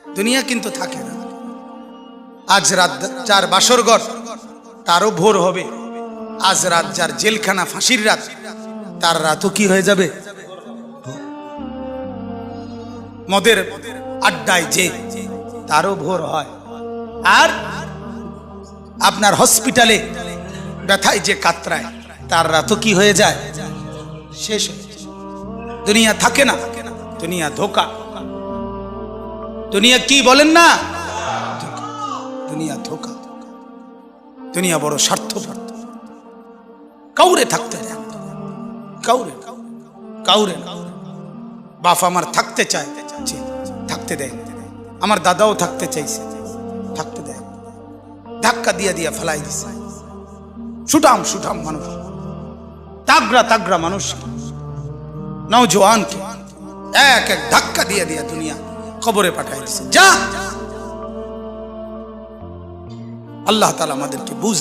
দুনিয়া কিন্তু থাকে না। আজ রাত যার বাসর ঘর তারও ভোর হবে, আজ রাত যার জেলখানা ফাঁসির রাত তার রাতও কি হয়ে যাবে। মদের আড্ডায় যে তারও ভোর হয়, আর আপনার হসপিটালে ব্যথায় যে কাতরায় তার রাতও কি হয়ে যায়, শেষ হয়ে যায়। দুনিয়া থাকে না, দুনিয়া ধোকা। দুনিয়া কি বলেন না, দুনিয়া ধোকা। দুনিয়া বড় স্বার্থপর, কাউরে থাকতে দেয়, কাউরে কাউরে। বাপ আমার থাকতে চায়, থাকতে দেয়। আমার দাদাও থাকতে চাইছে, থাকতে দেয়। ধাক্কা দিয়া দিয়া ফেলাই দিছে। সুঠাম সুঠাম মানুষ, তাগড়া তাগড়া মানুষ, নওজোয়ানকে এক এক ধাক্কা দিয়ে দিয়া দুনিয়া কবরে পাঠাই দিছে। যা, আল্লাহ তাআলা আমাদেরকে বুঝ